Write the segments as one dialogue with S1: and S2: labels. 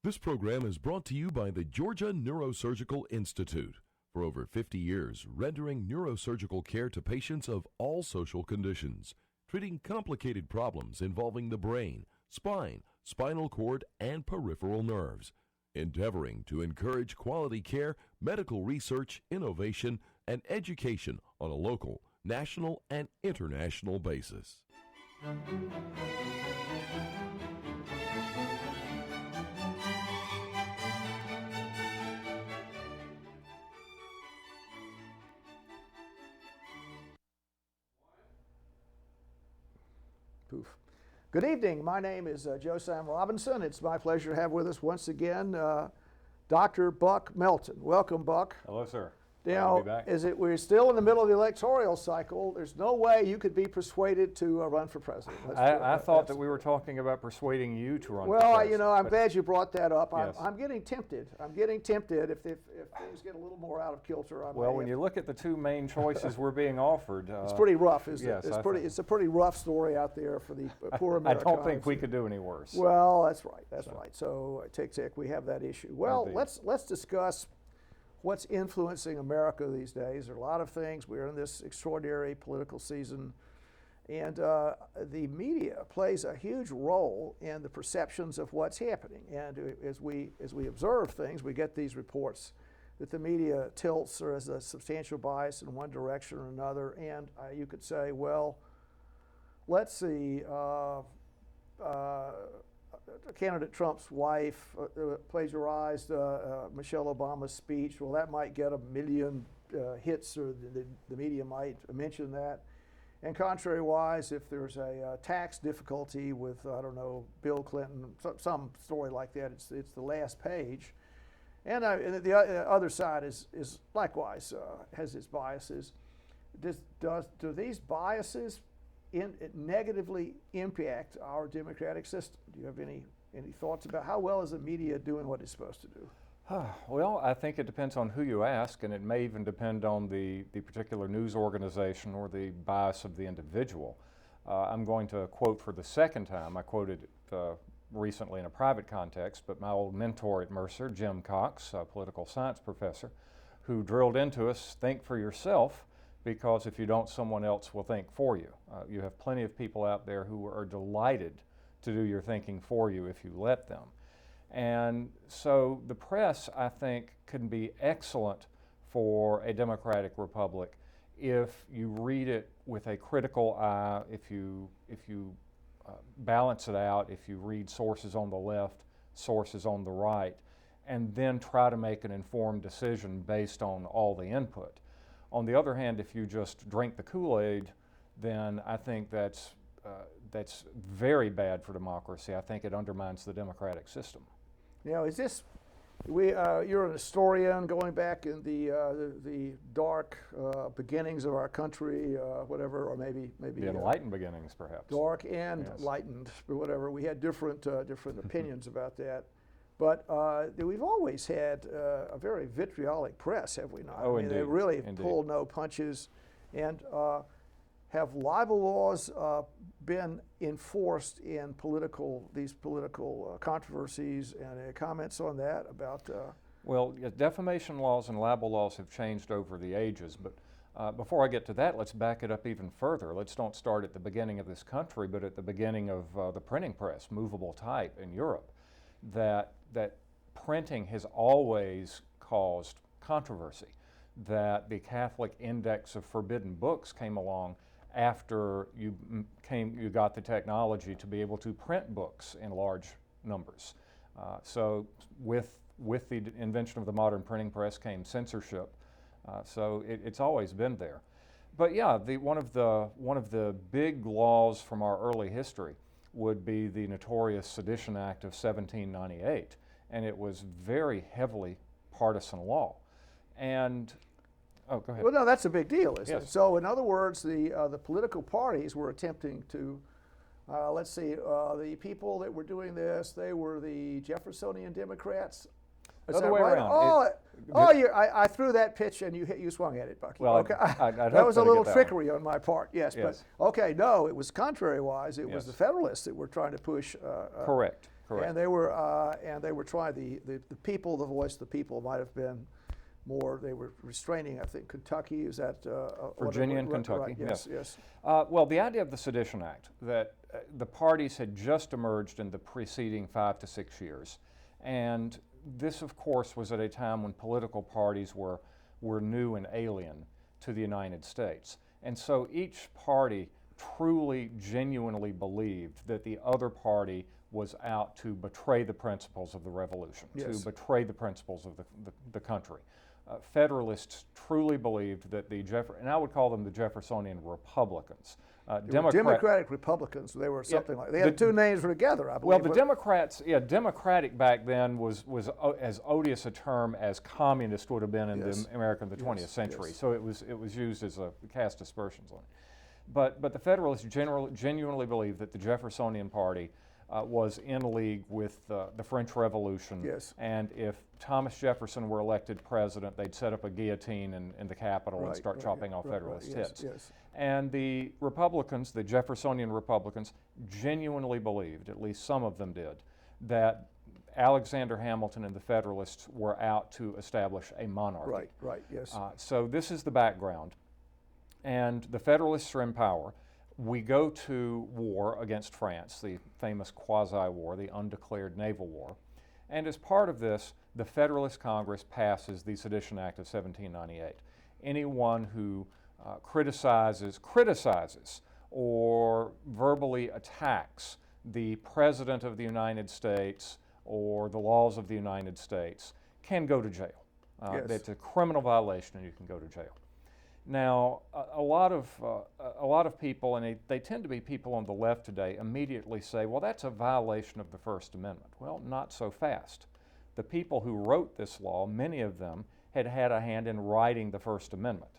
S1: This program is brought to you by the Georgia Neurosurgical Institute. For over 50 years, rendering neurosurgical care to patients of all social conditions, treating complicated problems involving the brain, spine, spinal cord, and peripheral nerves, endeavoring to encourage quality care, medical research, innovation, and education on a local, national, and international basis.
S2: Poof. Good evening. My name is Joe Sam Robinson. It's my pleasure to have with us once again Dr. Buck Melton. Welcome, Buck.
S3: Hello, sir.
S2: Now, we're still in the middle of the electoral cycle. There's no way you could be persuaded to run for president.
S3: I thought that we were talking about persuading you to run for
S2: president.
S3: president.
S2: Well, I'm glad you brought that up.
S3: Yes.
S2: I'm getting tempted. I'm getting tempted if things get a little more out of kilter.
S3: Well, when you look at the two main choices we're being offered,
S2: it's pretty rough, isn't
S3: yes,
S2: it? It's a pretty rough story out there for the poor Americans.
S3: I don't think we could do any worse.
S2: Well, that's right. That's right. So, tick, we have that issue. Well,
S3: Indeed.
S2: let's discuss what's influencing America these days. There are a lot of things. We're in this extraordinary political season, and the media plays a huge role in the perceptions of what's happening. And as we observe things, we get these reports that the media tilts or has a substantial bias in one direction or another. And you could say, well, let's see. Candidate Trump's wife plagiarized Michelle Obama's speech. Well, that might get 1 million hits, or the media might mention that. And contrary-wise, if there's a tax difficulty with, I don't know, Bill Clinton, some story like that, it's the last page. And the other side is likewise has its biases. Do these biases negatively impact our democratic system? Do you have any thoughts about how well is the media doing what it's supposed to do?
S3: Well, I think it depends on who you ask, and it may even depend on the particular news organization or the bias of the individual. I'm going to quote for the second time. I quoted it recently in a private context, but my old mentor at Mercer, Jim Cox, a political science professor, who drilled into us, think for yourself, because if you don't, someone else will think for you. You have plenty of people out there who are delighted to do your thinking for you if you let them. And so the press, I think, can be excellent for a democratic republic if you read it with a critical eye, if you balance it out, if you read sources on the left, sources on the right, and then try to make an informed decision based on all the input. On the other hand, if you just drink the Kool-Aid, then I think that's very bad for democracy. I think it undermines the democratic system.
S2: Now, is this you're an historian going back in the dark beginnings of our country, whatever, or maybe
S3: the enlightened beginnings, perhaps.
S2: Dark and
S3: yes.
S2: Enlightened, but whatever. We had different opinions about that. But we've always had a very vitriolic press, have we not?
S3: Oh,
S2: I mean,
S3: indeed.
S2: they really
S3: Indeed.
S2: pull no punches. And have libel laws been enforced in these political controversies? And comments on that about?
S3: Well, defamation laws and libel laws have changed over the ages. But before I get to that, let's back it up even further. Let's don't start at the beginning of this country, but at the beginning of the printing press, movable type in Europe. That printing has always caused controversy, that the Catholic Index of Forbidden Books came along after you got the technology to be able to print books in large numbers. So with the invention of the modern printing press came censorship. So it's always been there. But yeah, one of the big laws from our early history would be the notorious Sedition Act of 1798, and it was very heavily partisan law. And oh, go ahead.
S2: Well, no, that's a big deal, isn't
S3: Yes.
S2: it? So, in other words, the political parties were attempting to, let's see, the people that were doing this, they were the Jeffersonian Democrats. Is
S3: Other
S2: that
S3: way
S2: right?
S3: around.
S2: I threw that pitch and you swung at it, Bucky.
S3: Well,
S2: okay.
S3: I'd
S2: that
S3: hope
S2: was
S3: so
S2: a
S3: to
S2: little
S3: get that
S2: trickery on my part. Yes,
S3: Yes.
S2: but okay, no, it was contrary-wise. It was
S3: Yes.
S2: the Federalists that were trying to push.
S3: Correct. correct.
S2: And they were trying the people, the voice of the people might have been more. They were restraining. I think Kentucky is that
S3: Virginia and Kentucky.
S2: Right, yes, yes.
S3: Well, the idea of the Sedition Act, that the parties had just emerged in the preceding 5 to 6 years, and this, of course, was at a time when political parties were new and alien to the United States. And so each party truly, genuinely believed that the other party was out to betray the principles of the revolution,
S2: Yes.
S3: to betray the principles of the country. Federalists truly believed that and I would call them the Jeffersonian Republicans.
S2: Democratic Republicans. They were something like. They had two names together, I believe.
S3: Well, the Democrats, Democratic back then was as odious a term as communist would have been in the America of the 20th century.
S2: Yes.
S3: So it was used as a cast aspersions on it. But the Federalists genuinely believed that the Jeffersonian Party was in league with the French Revolution.
S2: Yes.
S3: And if Thomas Jefferson were elected president, they'd set up a guillotine in the Capitol and start chopping off Federalist heads.
S2: Yes.
S3: And the Republicans, the Jeffersonian Republicans, genuinely believed, at least some of them did, that Alexander Hamilton and the Federalists were out to establish a monarchy.
S2: Right, yes.
S3: So this is the background. And the Federalists are in power. We go to war against France, the famous quasi-war, the undeclared naval war. And as part of this, the Federalist Congress passes the Sedition Act of 1798. Anyone who criticizes or verbally attacks the President of the United States or the laws of the United States can go to jail.
S2: Yes.
S3: It's a criminal violation and you can go to jail. Now, a lot of people, and they tend to be people on the left today, immediately say, well, that's a violation of the First Amendment. Well, not so fast. The people who wrote this law, many of them, had had a hand in writing the First Amendment.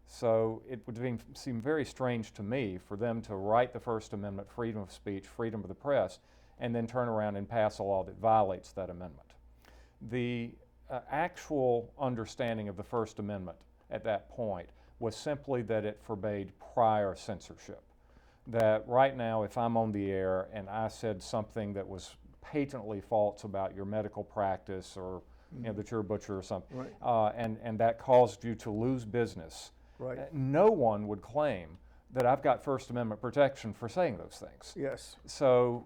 S3: So it would seem very strange to me for them to write the First Amendment, freedom of speech, freedom of the press, and then turn around and pass a law that violates that amendment. The actual understanding of the First Amendment at that point was simply that it forbade prior censorship. That right now, if I'm on the air and I said something that was patently false about your medical practice or that you're a butcher or something,
S2: Right.
S3: And that caused you to lose business,
S2: Right.
S3: No one would claim that I've got First Amendment protection for saying those things.
S2: Yes.
S3: So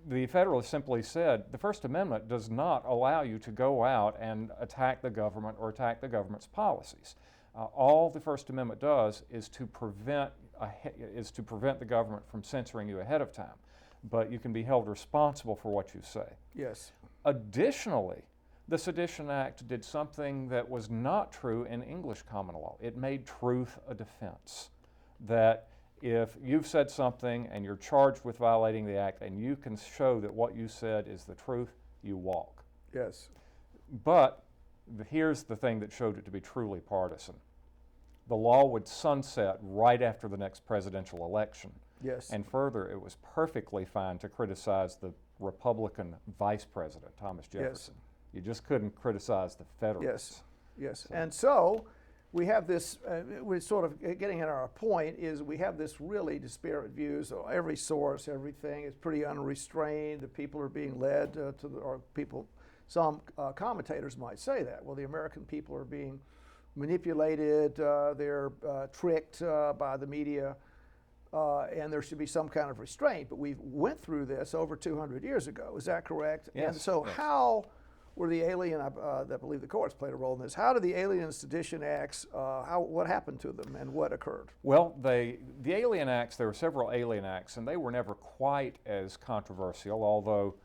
S3: the Federalists simply said the First Amendment does not allow you to go out and attack the government or attack the government's policies. All the First Amendment does is to prevent the government from censoring you ahead of time, but you can be held responsible for what you say.
S2: Yes.
S3: Additionally, the Sedition Act did something that was not true in English common law. It made truth a defense. That if you've said something and you're charged with violating the act and you can show that what you said is the truth, you walk.
S2: Yes.
S3: But here's the thing that showed it to be truly partisan. The law would sunset right after the next presidential election.
S2: Yes.
S3: And further, it was perfectly fine to criticize the Republican vice president, Thomas Jefferson.
S2: Yes.
S3: You just couldn't criticize the Federalists.
S2: Yes. And so we have this, we're sort of getting at our point, is we have this really disparate views. So every source, everything is pretty unrestrained. The people are being led some commentators might say that. Well, the American people are being manipulated, they're tricked by the media, and there should be some kind of restraint. But we went through this over 200 years ago. Is that correct?
S3: Yes.
S2: And so
S3: yes.
S2: How were the alien, I believe the courts played a role in this, how did the Alien and Sedition Acts, what happened to them and what occurred?
S3: Well, the Alien Acts, there were several Alien Acts, and they were never quite as controversial, although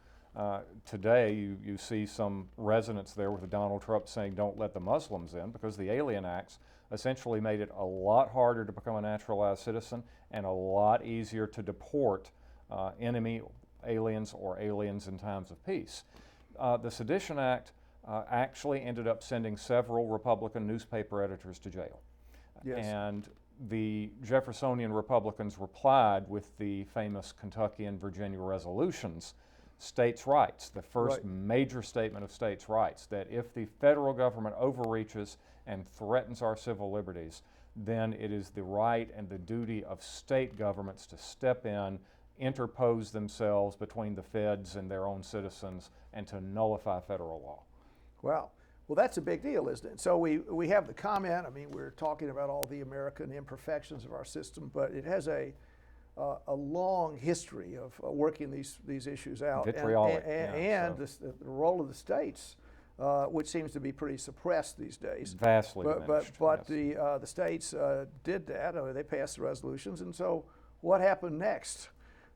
S3: today you see some resonance there with Donald Trump saying don't let the Muslims in, because the Alien Acts essentially made it a lot harder to become a naturalized citizen and a lot easier to deport enemy aliens or aliens in times of peace. The Sedition Act actually ended up sending several Republican newspaper editors to jail.
S2: Yes.
S3: And the Jeffersonian Republicans replied with the famous Kentucky and Virginia resolutions, states' rights, the first major statement of states' rights, that if the federal government overreaches and threatens our civil liberties, then it is the right and the duty of state governments to step in interpose themselves between the feds and their own citizens and to nullify federal law.
S2: Wow. Well, that's a big deal, isn't it? So we have the comment. I mean, we're talking about all the American imperfections of our system, but it has a long history of working these issues out.
S3: Vitriolic.
S2: And the role of the states, which seems to be pretty suppressed these days.
S3: Vastly diminished.
S2: But
S3: yes.
S2: the states did that. They passed the resolutions. And so what happened next?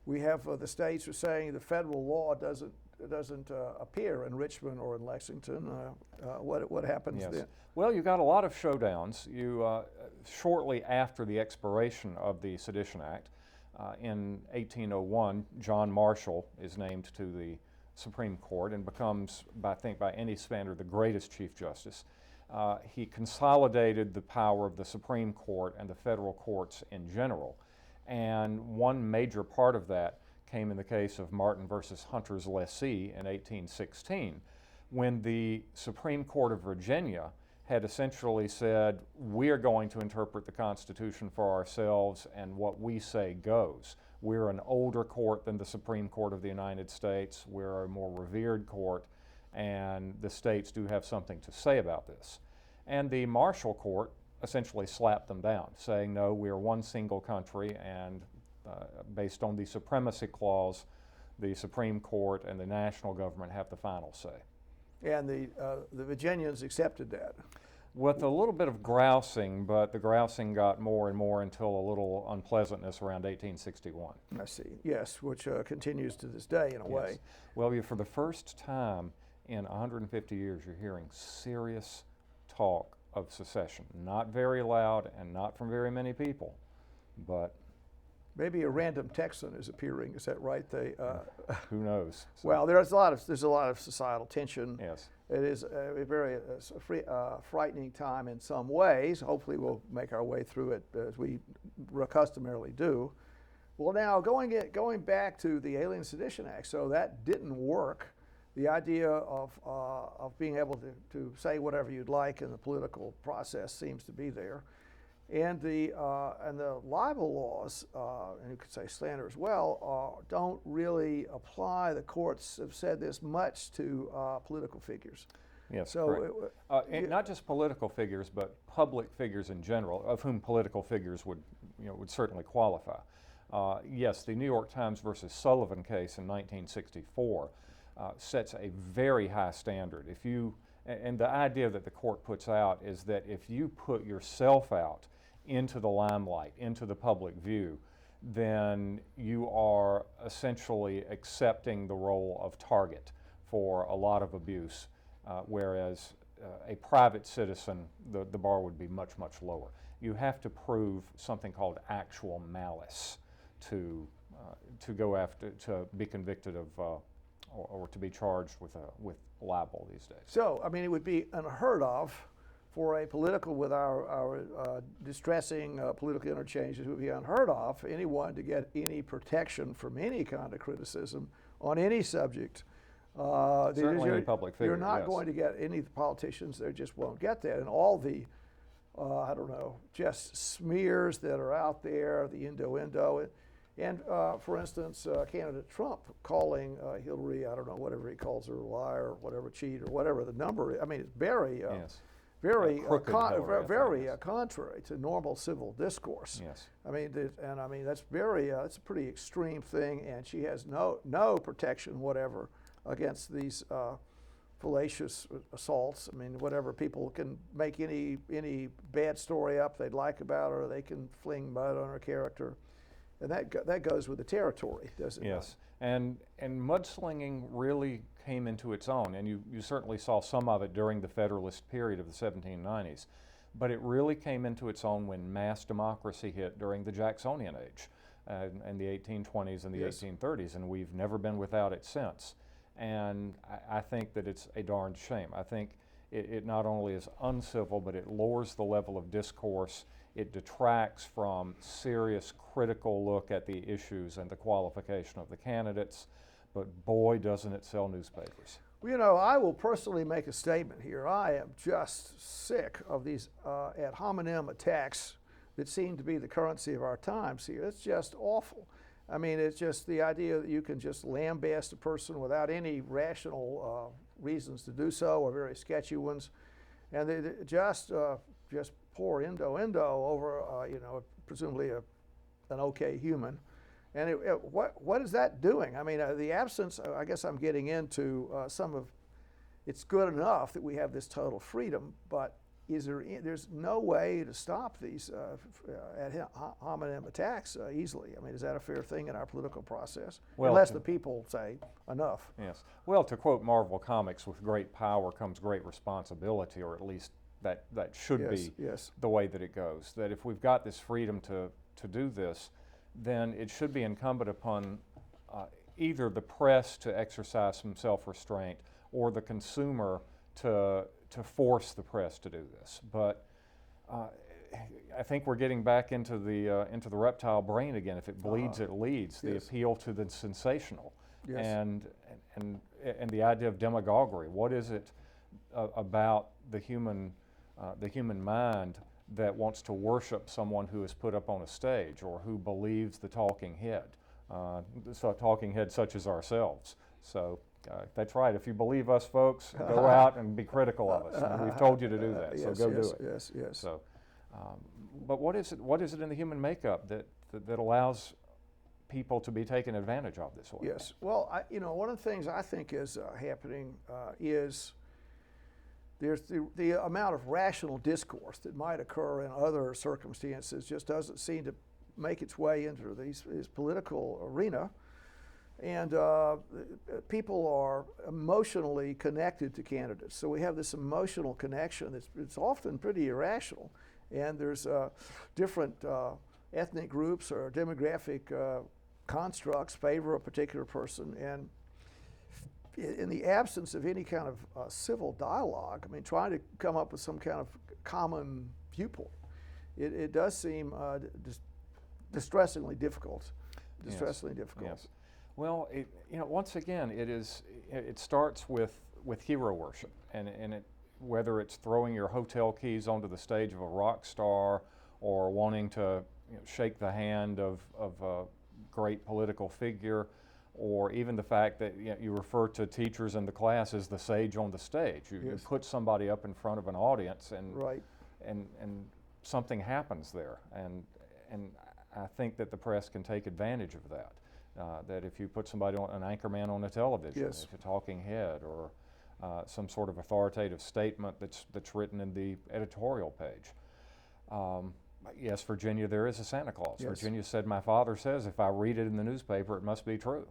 S2: We have the states are saying the federal law doesn't appear in Richmond or in Lexington. What happens
S3: Yes.
S2: then?
S3: Well, you got a lot of showdowns. Shortly after the expiration of the Sedition Act, in 1801, John Marshall is named to the Supreme Court and becomes, I think, by any standard, the greatest Chief Justice. He consolidated the power of the Supreme Court and the federal courts in general. And one major part of that came in the case of Martin versus Hunter's lessee in 1816, when the Supreme Court of Virginia had essentially said, we're going to interpret the Constitution for ourselves and what we say goes. We're an older court than the Supreme Court of the United States. We're a more revered court, and the states do have something to say about this. And the Marshall Court essentially slapped them down, saying, no, we're one single country, and based on the Supremacy Clause, the Supreme Court and the national government have the final say.
S2: And the Virginians accepted that.
S3: With a little bit of grousing, but the grousing got more and more until a little unpleasantness around 1861.
S2: I see. Yes, which continues to this day in a way.
S3: Well, for the first time in 150 years, you're hearing serious talk of secession. Not very loud and not from very many people, but
S2: maybe a random Texan is appearing. Is that right?
S3: Who knows? So,
S2: well, there's a lot of societal tension.
S3: Yes.
S2: It is a very frightening time in some ways. Hopefully, we'll make our way through it as we customarily do. Well, now going back to the Alien Sedition Act, so that didn't work. The idea of being able to say whatever you'd like in the political process seems to be there. And the libel laws, and you could say slander as well, don't really apply. The courts have said this much to political figures.
S3: Yes,
S2: so
S3: correct. Not just political figures, but public figures in general, of whom political figures would certainly qualify. Yes, the New York Times versus Sullivan case in 1964 sets a very high standard. And the idea that the court puts out is that if you put yourself out into the limelight, into the public view, then you are essentially accepting the role of target for a lot of abuse, whereas a private citizen, the bar would be much, much lower. You have to prove something called actual malice to be convicted of or to be charged with libel these days.
S2: So, I mean, it would be unheard of for a political, with our distressing political interchanges, it would be unheard of for anyone to get any protection from any kind of criticism on any subject.
S3: Certainly any public figure,
S2: you're not
S3: yes.
S2: going to get any politicians, they just won't get that. And all the, just smears that are out there, the innuendo. And for instance, candidate Trump calling Hillary, whatever he calls her, liar, or whatever, cheat, or whatever the number is. I mean, it's very,
S3: yes.
S2: very,
S3: Hillary,
S2: contrary to normal civil discourse.
S3: Yes.
S2: I mean, that's that's a pretty extreme thing, and she has no protection whatever against these fallacious assaults. I mean, whatever, people can make any bad story up they'd like about her, they can fling mud on her character. And that goes with the territory, doesn't it?
S3: Yes, and mudslinging really came into its own, and you certainly saw some of it during the Federalist period of the 1790s, but it really came into its own when mass democracy hit during the Jacksonian age, and the 1820s and the
S2: Yes.
S3: 1830s, and we've never been without it since. And I think that it's a darned shame. I think it not only is uncivil, but it lowers the level of discourse. It detracts from serious critical look at the issues and the qualification of the candidates, but boy, doesn't it sell newspapers.
S2: Well, I will personally make a statement here. I am just sick of these ad hominem attacks that seem to be the currency of our times here. It's just awful. I mean, it's just the idea that you can just lambaste a person without any rational reasons to do so, or very sketchy ones, and they just pour endo over, presumably an okay human. And what is that doing? I mean, the absence, I guess I'm getting into it's good enough that we have this total freedom, but there's no way to stop these ad hominem attacks easily. I mean, is that a fair thing in our political process? Well, unless the people say enough.
S3: Yes. Well, to quote Marvel Comics, with great power comes great responsibility, or at least that should be the way that it goes. That if we've got this freedom to do this, then it should be incumbent upon either the press to exercise some self-restraint or the consumer to force the press to do this. But I think we're getting back into the reptile brain again. If it bleeds, it leads. The appeal to the sensational, and the idea of demagoguery. What is it about the human mind that wants to worship someone who is put up on a stage, or who believes the talking head, talking head such as ourselves? So. That's right. If you believe us, folks, go out and be critical of us. And we've told you to do that, so go do it.
S2: Yes.
S3: So, but what is it in the human makeup that allows people to be taken advantage of this way?
S2: Yes. Well, one of the things I think is happening is there's the amount of rational discourse that might occur in other circumstances just doesn't seem to make its way into this political arena. And people are emotionally connected to candidates. So we have this emotional connection it's often pretty irrational. And there's different ethnic groups or demographic constructs favor a particular person. And in the absence of any kind of civil dialogue, I mean, trying to come up with some kind of common viewpoint, it does seem distressingly difficult. Distressingly difficult.
S3: Yes. Well, once again, it starts with hero worship, and whether it's throwing your hotel keys onto the stage of a rock star, or wanting to shake the hand of a great political figure, or even the fact that you refer to teachers in the class as the sage on the stage. You put somebody up in front of an audience, and something happens there, and I think that the press can take advantage of that. That if you put somebody an anchorman on a television, if a talking head, or some sort of authoritative statement that's written in the editorial page. Yes, Virginia, there is a Santa Claus. Yes. Virginia said, "My father says if I read it in the newspaper, it must be true."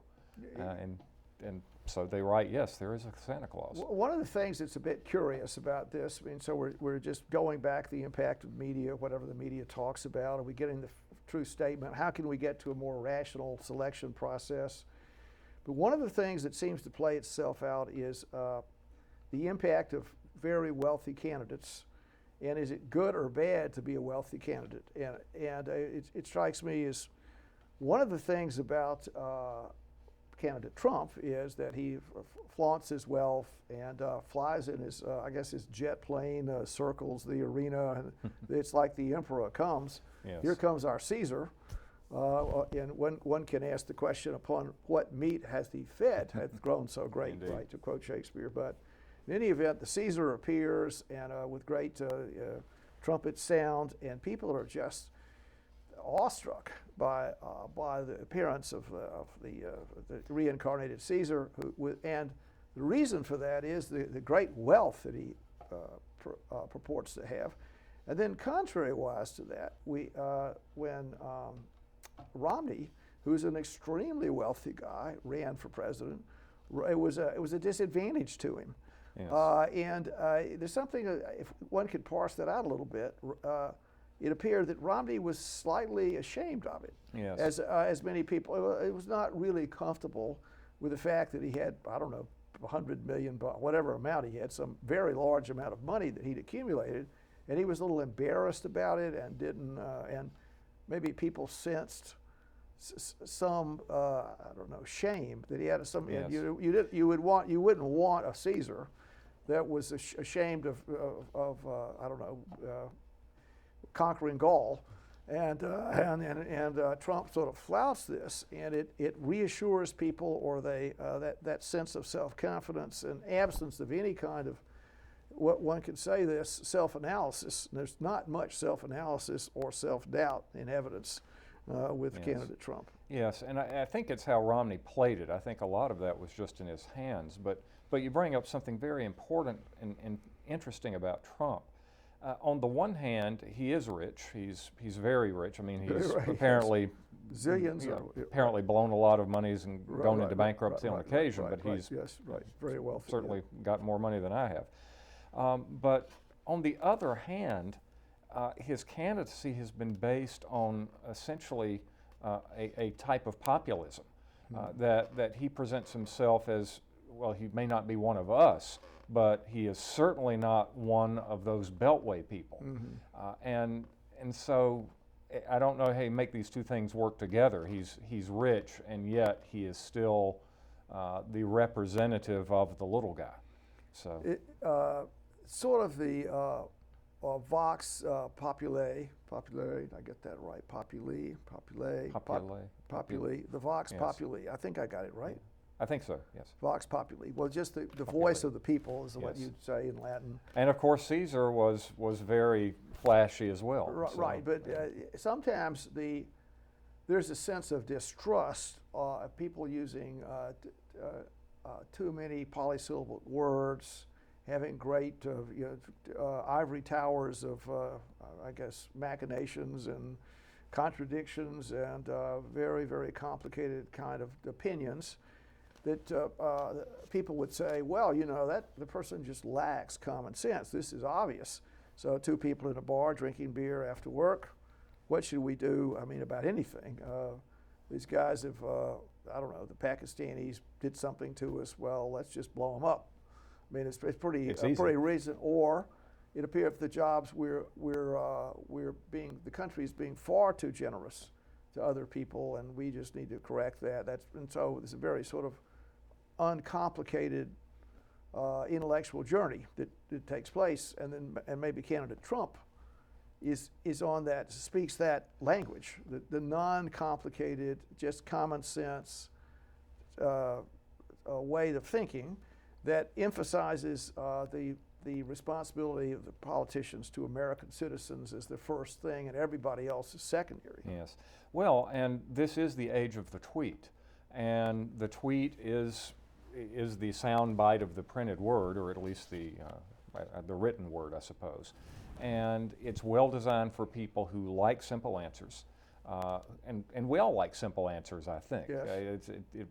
S3: And so they write, yes, there is a Santa Claus.
S2: One of the things that's a bit curious about this, I mean, so we're just going back the impact of media, whatever the media talks about. Are we getting the true statement? How can we get to a more rational selection process? But one of the things that seems to play itself out is the impact of very wealthy candidates. And is it good or bad to be a wealthy candidate? And it strikes me as one of the things about candidate Trump is that he flaunts his wealth and flies in his, his jet plane, circles the arena, and it's like the emperor comes.
S3: Yes.
S2: Here comes our Caesar. And one can ask the question, upon what meat has he fed, hath grown so great,
S3: Indeed.
S2: Right, to quote Shakespeare. But in any event, the Caesar appears, and with great trumpet sound, and people are just awestruck by the appearance of the reincarnated Caesar, and the reason for that is the great wealth that he purports to have. And then, contrary-wise to that, when Romney, who's an extremely wealthy guy, ran for president, it was a disadvantage to him.
S3: Yes.
S2: There's something, if one could parse that out a little bit, it appeared that Romney was slightly ashamed of it.
S3: Yes.
S2: As many people, it was not really comfortable with the fact that he had, I don't know, 100 million, whatever amount he had, some very large amount of money that he'd accumulated, and he was a little embarrassed about it, and didn't, and maybe people sensed some, shame that he had some.
S3: Yes.
S2: You wouldn't want a Caesar that was ashamed of conquering Gaul, And Trump sort of flouts this, and it reassures people, or that sense of self-confidence and absence of any kind of, what one could say, this self-analysis. There's not much self-analysis or self-doubt in evidence with
S3: Yes.
S2: candidate Trump.
S3: Yes, and I think it's how Romney played it. I think a lot of that was just in his hands. But you bring up something very important and interesting about Trump. On the one hand, he is rich. He's very rich. I mean, he's
S2: Right,
S3: apparently
S2: Zillions.
S3: apparently blown a lot of monies and gone into bankruptcy on occasion. But he's
S2: very wealthy.
S3: certainly got more money than I have. But on the other hand, his candidacy has been based on essentially a type of populism, that he presents himself as, well, he may not be one of us, but he is certainly not one of those Beltway people. And so I don't know how you make these two things work together. He's rich, and yet he is still the representative of the little guy. So
S2: Sort of the Vox Populi, I get that right, Populi, the Vox
S3: Yes.
S2: Populi. I think I got it right.
S3: I think so, yes.
S2: Vox Populi. Well, just the voice of the people is what
S3: Yes.
S2: you'd say in Latin.
S3: And of course, Caesar was very flashy as well.
S2: Right, but sometimes there's a sense of distrust of people using too many polysyllable words, having great ivory towers of, I guess, machinations and contradictions and very, very complicated kind of opinions that people would say, well, that the person just lacks common sense. This is obvious. So two people in a bar drinking beer after work, what should we do, about anything? These guys have, I don't know, the Pakistanis did something to us, well, let's just blow them up. It's pretty reason. Or it appears if the jobs the country is being far too generous to other people, and we just need to correct that. And so it's a very sort of uncomplicated intellectual journey that takes place, and maybe candidate Trump is on that, speaks that language, the non-complicated, just common sense way of thinking that emphasizes the responsibility of the politicians to American citizens as the first thing, and everybody else is secondary.
S3: Yes. Well, and this is the age of the tweet, and the tweet is the sound bite of the printed word, or at least the written word, I suppose. And it's well designed for people who like simple answers. And we all like simple answers, I think.
S2: Yes.
S3: It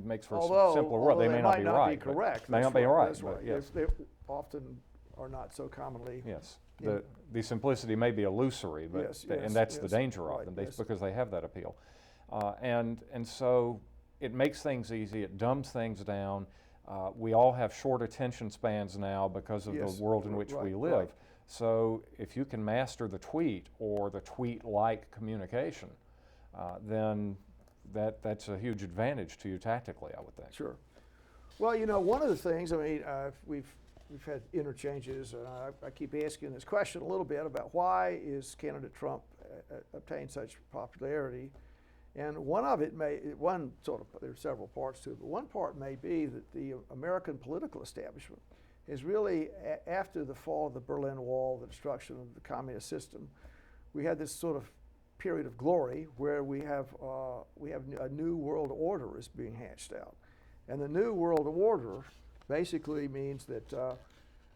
S3: makes for a simpler world. They may not be right.
S2: Correct.
S3: May not be right.
S2: That's right.
S3: Yes.
S2: They often are not so commonly.
S3: Yes. The simplicity may be illusory, but and that's the danger of them, because they have that appeal. And so it makes things easy. It dumbs things down. We all have short attention spans now because of the world in which we live.
S2: Right.
S3: So if you can master the tweet or the tweet-like communication, then that's a huge advantage to you tactically, I would think.
S2: Sure. Well, one of the things, we've had interchanges, and I keep asking this question a little bit about why is candidate Trump obtained such popularity. And there's several parts to it, but one part may be that the American political establishment is really, after the fall of the Berlin Wall, the destruction of the communist system, we had this sort of period of glory where we have a new world order is being hatched out. And the new world order basically means that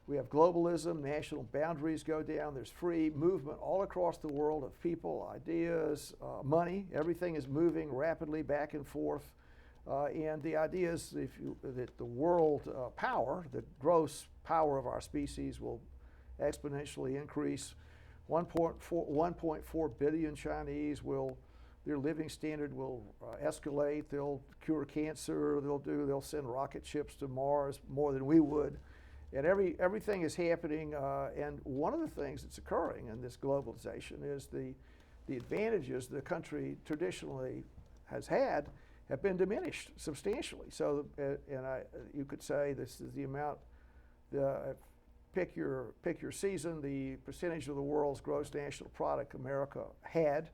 S2: we have globalism, national boundaries go down, there's free movement all across the world of people, ideas, money. Everything is moving rapidly back and forth. And the idea is that the world power, the gross power of our species, will exponentially increase. 1.4 billion Chinese their living standard will escalate. They'll cure cancer. They'll send rocket ships to Mars more than we would. And everything is happening. And one of the things that's occurring in this globalization is the advantages the country traditionally has had have been diminished substantially. So, you could say this is the amount, pick your season, the percentage of the world's gross national product America had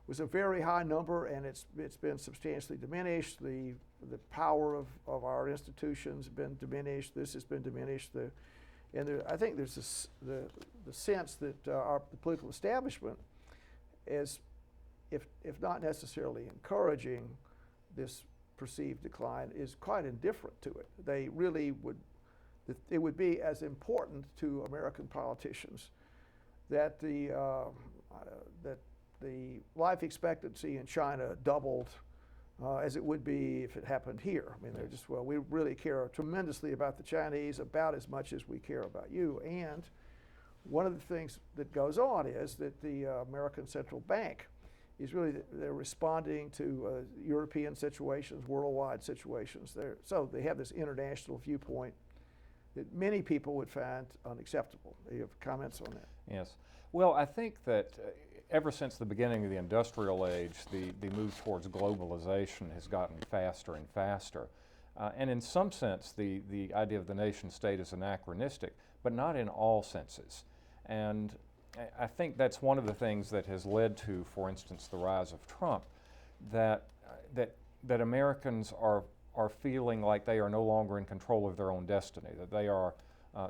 S2: was a very high number, and it's been substantially diminished. The power of our institutions has been diminished. This has been diminished. I think there's the sense that the political establishment is, if not necessarily encouraging this perceived decline, is quite indifferent to it. They really it would be as important to American politicians that the life expectancy in China doubled as it would be if it happened here. I mean, they're just, well, we really care tremendously about the Chinese, about as much as we care about you. And one of the things that goes on is that the American Central Bank is really, they're responding to European situations, worldwide situations. So they have this international viewpoint that many people would find unacceptable. Do you have comments on that?
S3: Yes. Well, I think that ever since the beginning of the industrial age, the move towards globalization has gotten faster and faster. And in some sense, the idea of the nation state is anachronistic, but not in all senses. And I think that's one of the things that has led to, for instance, the rise of Trump, that Americans are feeling like they are no longer in control of their own destiny, that they are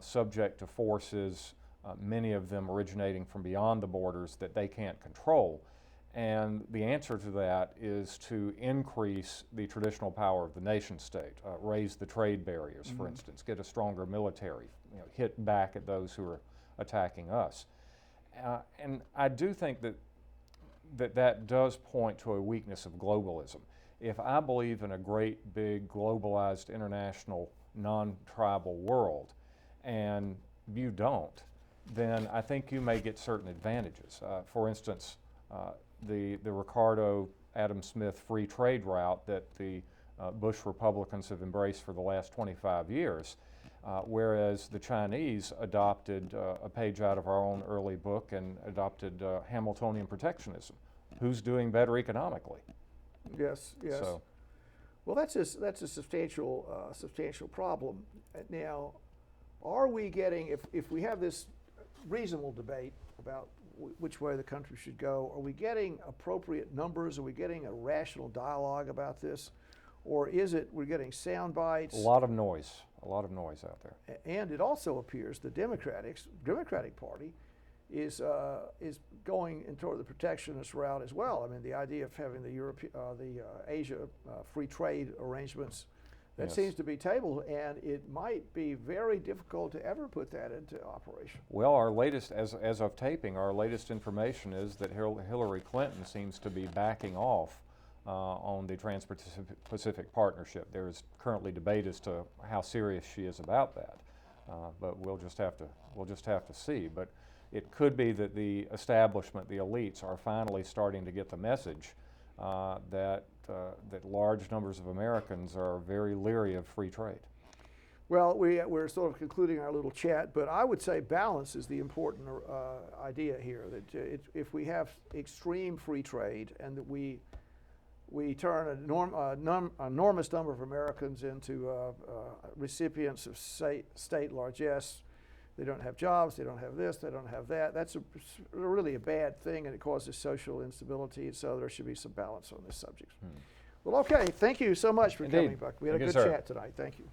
S3: subject to forces, many of them originating from beyond the borders, that they can't control. And the answer to that is to increase the traditional power of the nation state, raise the trade barriers, for instance, get a stronger military, hit back at those who are attacking us. And I do think that does point to a weakness of globalism. If I believe in a great, big, globalized, international, non-tribal world, and you don't, then I think you may get certain advantages. For instance, the Ricardo Adam Smith free trade route that the Bush Republicans have embraced for the last 25 years, whereas the Chinese adopted a page out of our own early book and adopted Hamiltonian protectionism. Who's doing better economically?
S2: Yes, yes.
S3: So,
S2: well, that's a substantial problem. Now, are we getting, if we have this reasonable debate about which way the country should go, are we getting appropriate numbers? Are we getting a rational dialogue about this? Or is it we're getting sound bites?
S3: a lot of noise out there.
S2: And it also appears the Democratic Party is going into the protectionist route as well. I mean, the idea of having the Asia free trade arrangements, that
S3: Yes.
S2: seems to be tabled, and it might be very difficult to ever put that into operation.
S3: Well, our latest, as of taping, our latest information is that Hillary Clinton seems to be backing off on the Trans-Pacific Partnership. There is currently debate as to how serious she is about that, but we'll just have to see. But it could be that the establishment, the elites, are finally starting to get the message that large numbers of Americans are very leery of free trade.
S2: Well, we're sort of concluding our little chat, but I would say balance is the important idea here. That if we have extreme free trade and that we turn an enormous number of Americans into recipients of state largesse, they don't have jobs, they don't have this, they don't have that. That's really a bad thing, and it causes social instability, so there should be some balance on this subject. Well, okay, thank you so much for
S3: Indeed.
S2: coming, Buck. We had a
S3: Thank
S2: good
S3: you, sir.
S2: chat tonight. Thank you.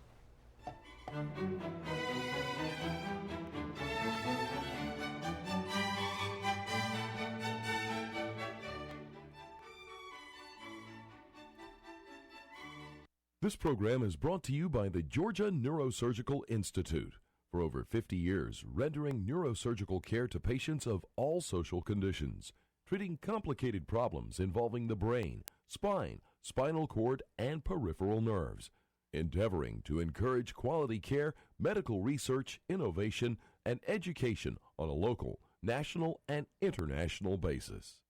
S1: This program is brought to you by the Georgia Neurosurgical Institute. For over 50 years, rendering neurosurgical care to patients of all social conditions, treating complicated problems involving the brain, spine, spinal cord, and peripheral nerves, endeavoring to encourage quality care, medical research, innovation, and education on a local, national, and international basis.